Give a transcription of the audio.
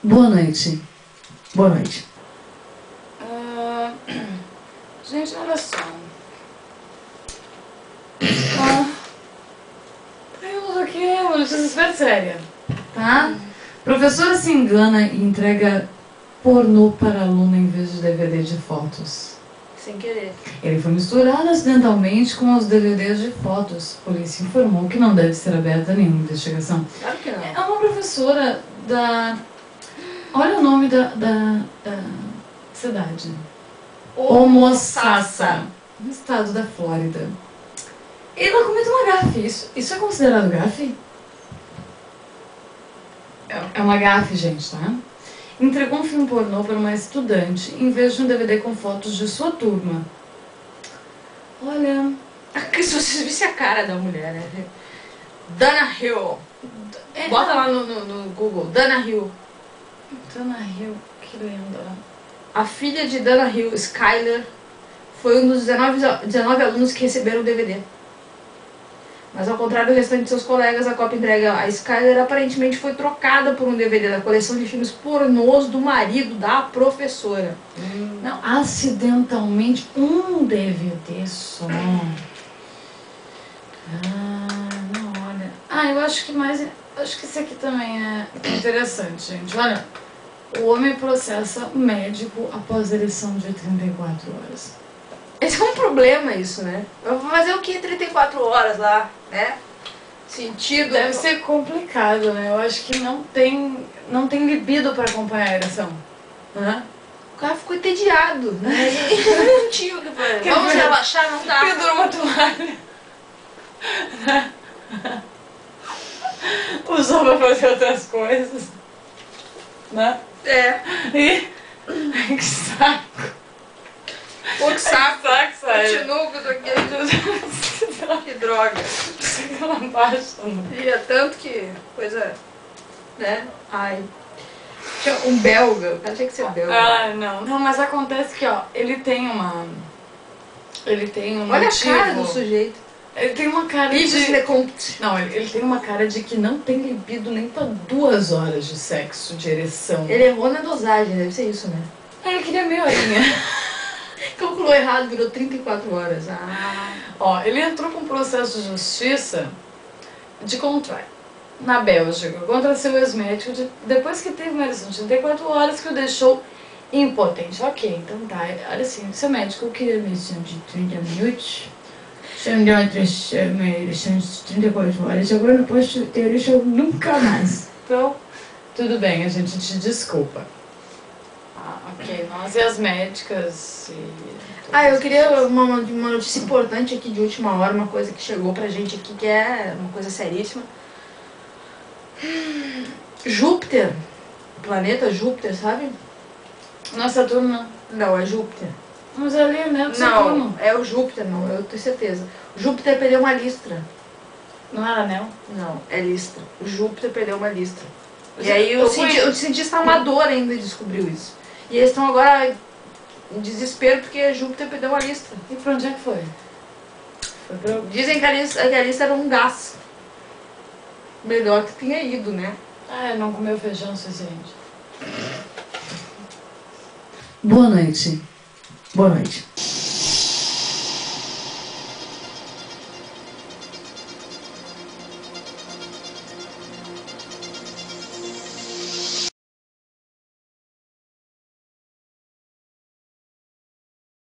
Boa noite. Boa noite. Gente, olha só. Temos aqui uma notícia super séria, tá? Professora se engana e entrega pornô para aluno em vez de DVD de fotos. Sem querer. Ele foi misturado acidentalmente com os DVDs de fotos. A polícia informou que não deve ser aberta nenhuma investigação. Claro que não. É uma professora da... Olha o nome da cidade. Homosassa, no estado da Flórida. Ela cometeu uma gafe. Isso é considerado gafe? É uma gafe, gente, tá? Entregou um filme pornô para uma estudante em vez de um DVD com fotos de sua turma. Olha... Se vocês vissem a cara da mulher, né? Dana Hill. É, Bota lá no Google, Dana Hill. Dana Hill, que lenda. A filha de Dana Hill, Skyler, foi um dos 19 alunos que receberam o DVD. Mas ao contrário do restante de seus colegas, a cópia entregue a Skyler aparentemente foi trocada por um DVD da coleção de filmes pornôs do marido da professora. Não, acidentalmente um DVD só. Não, olha. Eu acho que mais... Acho que esse aqui também é interessante, gente. Olha, o homem processa médico após ereção de 34 horas. Esse é um problema, isso, né? Eu vou fazer o que 34 horas lá, né? Sentido. Deve ser complicado, né? Eu acho que não tem libido pra acompanhar a ereção. Uhum. O cara ficou entediado, né? E não tinha o que fazer. Vamos relaxar, não dá. Pendura uma toalha. Usou pra fazer outras coisas. Né? É. E... que saco. Pô, que saco. Sério. Continuo com isso aqui. Que droga. Ela baixa. E é tanto que coisa, né? Ai. Tinha um belga, o cara tinha que ser belga. Não, mas acontece que, ó, ele tem um Olha motivo. a cara do sujeito. Ele tem uma cara Livres de... de compte. Não, ele tem uma cara de que não tem libido nem pra 2 horas de sexo, de ereção. Ele errou na dosagem, deve ser isso, né? Ele queria meia horinha. Calculou errado, virou 34 horas. Ó, ele entrou com um processo de justiça de contrato na Bélgica contra seu ex-médico depois que teve uma ereção de 34 horas que o deixou impotente. Ok, então tá. Olha assim, seu médico queria uma ereção de 30 minutos. Você me deu uma ereção de 34 horas, agora eu não posso ter ereção nunca mais. Então, tudo bem, a gente te desculpa. Ok, nós e as médicas e... Eu queria uma notícia importante aqui de última hora, uma coisa que chegou pra gente aqui, que é uma coisa seríssima. Júpiter, o planeta Júpiter, sabe? Não é Saturno, não. Não, é Júpiter. Mas ali, né, do Saturno. Não, é o Júpiter, não, eu tenho certeza. O Júpiter perdeu uma listra. Não era anel? Não, é listra. O Júpiter perdeu uma listra. Mas E aí eu o cientista amador ainda descobriu isso. E eles estão agora em desespero porque Júpiter perdeu uma listra. E pra onde é que foi? Foi pra... Dizem que a listra era um gás. Melhor que tenha ido, né? não comeu feijão o suficiente. Boa noite. Boa noite.